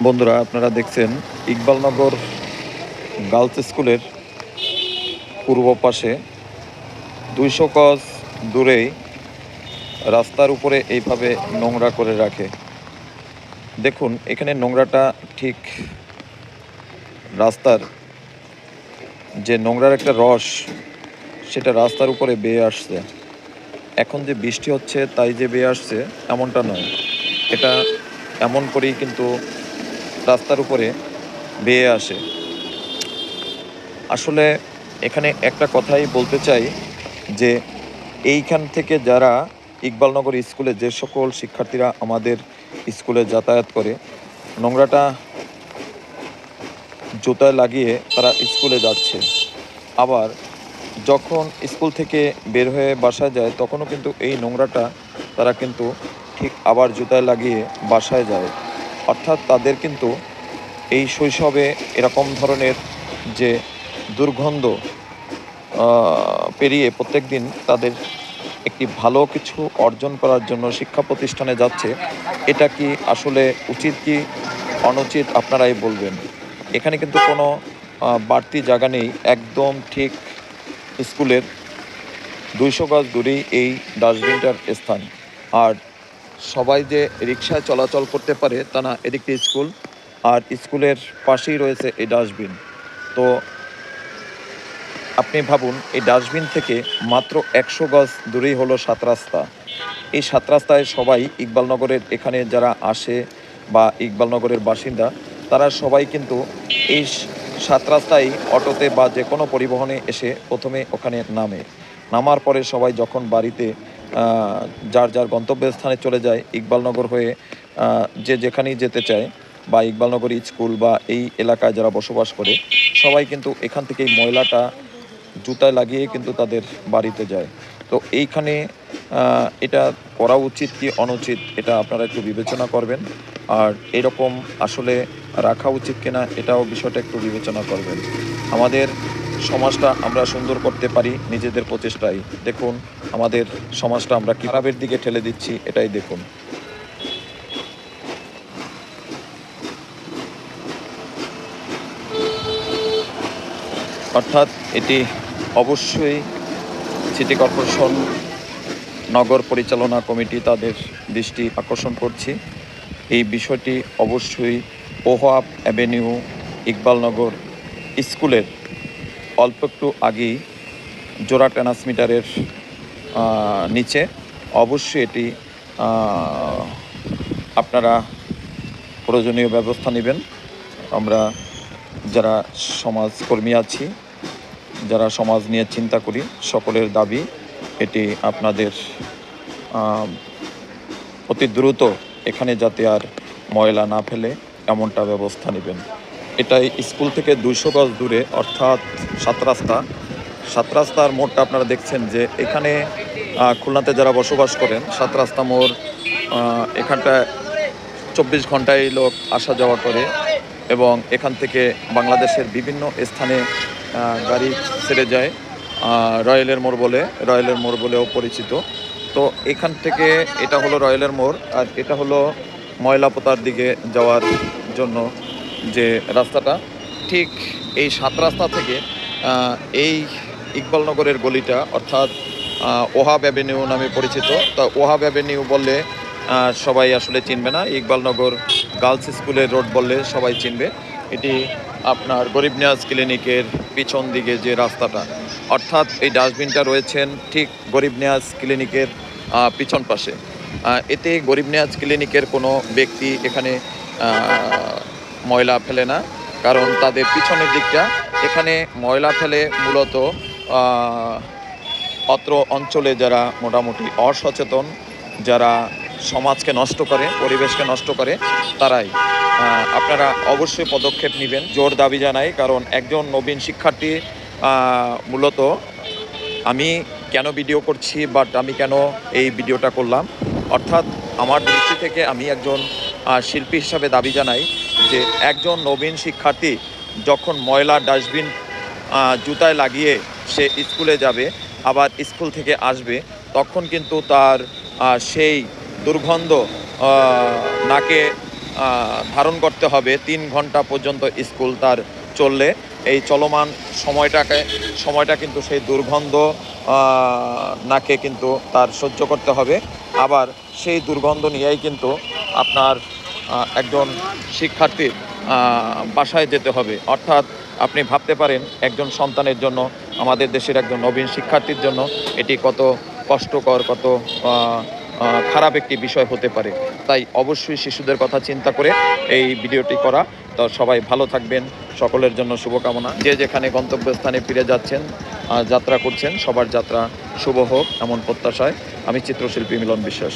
বন্ধুরা, আপনারা দেখছেন ইকবালনগর গার্লস স্কুলের পূর্ব পাশে 200 গজ দূরেই রাস্তার উপরে এইভাবে নোংরা করে রাখে। দেখুন, এখানে নোংরাটা ঠিক রাস্তার যে নোংরার একটা রস, সেটা রাস্তার উপরে বেয়ে আসছে। এখন যে বৃষ্টি হচ্ছে তাই যে বেয়ে আসছে এমনটা নয়, এটা এমন করেই কিন্তু রাস্তার উপরে বেয়ে আসে। আসলে এখানে একটা কথাই বলতে চাই যে এইখান থেকে যারা ইকবালনগর স্কুলে যে সকল শিক্ষার্থীরা আমাদের স্কুলে যাতায়াত করে, নোংরাটা জুতায় লাগিয়ে তারা স্কুলে যাচ্ছে। আবার যখন স্কুল থেকে বের হয়ে বাসায় যায় তখনও কিন্তু এই নোংরাটা তারা কিন্তু ঠিক আবার জুতায় লাগিয়ে বাসায় যায়। অর্থাৎ তাদের কিন্তু এই শৈশবে এরকম ধরনের যে দুর্গন্ধ পেরিয়ে প্রত্যেক দিন তাদের একটি ভালো কিছু অর্জন করার জন্য শিক্ষা প্রতিষ্ঠানে যাচ্ছে। এটা কি আসলে উচিত কি অনুচিত আপনারাই বলবেন। এখানে কিন্তু কোনো বাড়তি জায়গা নেই, একদম ঠিক স্কুলের 200 গজ দূরেই এই ডাস্টবিনটার স্থান। আর সবাই যে রিকশায় চলাচল করতে পারে তা না, এদিকটি স্কুল আর স্কুলের পাশেই রয়েছে এই ডাস্টবিন। তো আপনি ভাবুন, এই ডাস্টবিন থেকে মাত্র 100 গজ দূরেই হলো 7 রাস্তা। এই 7 রাস্তায় সবাই ইকবালনগরের এখানে যারা আসে বা ইকবালনগরের বাসিন্দা, তারা সবাই কিন্তু এই 7 রাস্তায় অটোতে বা যে কোনো পরিবহনে এসে প্রথমে ওখানে নামে। নামার পরে সবাই যখন বাড়িতে যার যার গন্তব্যস্থানে চলে যায় ইকবালনগর হয়ে, যে যেখানেই যেতে চায় বা ইকবালনগর স্কুল বা এই এলাকায় যারা বসবাস করে, সবাই কিন্তু এখান থেকে এই ময়লাটা জুতায় লাগিয়ে কিন্তু তাদের বাড়িতে যায়। তো এইখানে এটা করা উচিত কি অনুচিত, এটা আপনারা একটু বিবেচনা করবেন। আর এরকম আসলে রাখা উচিত কিনা এটাও বিষয়টা একটু বিবেচনা করবেন। আমাদের সমাজটা আমরা সুন্দর করতে পারি নিজেদের প্রচেষ্টায়। দেখুন, আমাদের সমাজটা আমরা কি খারাপের দিকে ঠেলে দিচ্ছি, এটাই দেখুন। অর্থাৎ এটি অবশ্যই সিটি কর্পোরেশন, নগর পরিচালনা কমিটি তাদের দৃষ্টি আকর্ষণ করছি। এই বিষয়টি অবশ্যই ওহাব অ্যাভিনিউ ইকবালনগর স্কুলের অল্প একটু আগেই জোড়া ট্রান্সমিটারের নিচে অবশ্যই এটি আপনারা প্রয়োজনীয় ব্যবস্থা নেবেন। আমরা যারা সমাজকর্মী আছি, যারা সমাজ নিয়ে চিন্তা করি, সকলের দাবি এটি আপনাদের অতি দ্রুত এখানে যাতে আর ময়লা না ফেলে এমনটা ব্যবস্থা নেবেন। এটাই স্কুল থেকে 200 গজ দূরে, অর্থাৎ 7 রাস্তার মোড়টা আপনারা দেখছেন যে এখানে খুলনাতে যারা বসবাস করেন 7 রাস্তা মোড়, এখানটায় 24 ঘন্টায় লোক আসা যাওয়া করে এবং এখান থেকে বাংলাদেশের বিভিন্ন স্থানে গাড়ি ছেড়ে যায়। রয়েলের মোড় বলেও পরিচিত। তো এখান থেকে এটা হলো রয়েলের মোড়, আর এটা হলো ময়লাপোতার দিকে যাওয়ার জন্য যে রাস্তাটা, ঠিক এই 7 রাস্তা থেকে এই ইকবালনগরের গলিটা, অর্থাৎ ওহাব অ্যাভিনিউ নামে পরিচিত। তা ওহাব অ্যাভিনিউ বললে সবাই আসলে চিনবে না, ইকবালনগর গার্লস স্কুলের রোড বললে সবাই চিনবে। এটি আপনার গরিব নিয়াজ ক্লিনিকের পিছন দিকে যে রাস্তাটা, অর্থাৎ এই ডাস্টবিনটা রয়েছেন ঠিক গরিব নিয়াজ ক্লিনিকের পিছন পাশে। এতে গরিব নিয়াজ ক্লিনিকের কোনো ব্যক্তি এখানে ময়লা ফেলে না, কারণ তাদের পিছনের দিকটা, এখানে ময়লা ফেলে মূলত অত্র অঞ্চলে যারা মোটামুটি অসচেতন, যারা সমাজকে নষ্ট করে, পরিবেশকে নষ্ট করে, তারাই। আপনারা অবশ্যই পদক্ষেপ নেবেন, জোর দাবি জানাই। কারণ একজন নবীন শিক্ষার্থী, মূলত আমি কেন ভিডিও করছি, বাট আমি কেন এই ভিডিওটা করলাম, অর্থাৎ আমার দৃষ্টি থেকে আমি একজন শিল্পী হিসাবে দাবি জানাই যে একজন নবীন শিক্ষার্থী যখন ময়লা ডাস্টবিন জুতায় লাগিয়ে সে স্কুলে যাবে, আবার স্কুল থেকে আসবে, তখন কিন্তু তার সেই দুর্গন্ধ নাকে ধারণ করতে হবে 3 ঘন্টা পর্যন্ত স্কুল তার চললে এই চলমান সময়টা কিন্তু সেই দুর্গন্ধ নাকে কিন্তু তার সহ্য করতে হবে। আবার সেই দুর্গন্ধ নিয়েই কিন্তু আপনার একজন শিক্ষার্থীর বাসায় যেতে হবে। অর্থাৎ আপনি ভাবতে পারেন একজন সন্তানের জন্য, আমাদের দেশের একজন নবীন শিক্ষার্থীর জন্য এটি কত কষ্টকর, কত খারাপ একটি বিষয় হতে পারে। তাই অবশ্যই শিশুদের কথা চিন্তা করে এই ভিডিওটি করা। তো সবাই ভালো থাকবেন, সকলের জন্য শুভকামনা। যে যেখানে গন্তব্যস্থানে ফিরে যাচ্ছেন, যাত্রা করছেন, সবার যাত্রা শুভ হোক এমন প্রত্যাশায় আমি চিত্রশিল্পী মিলন বিশ্বাস।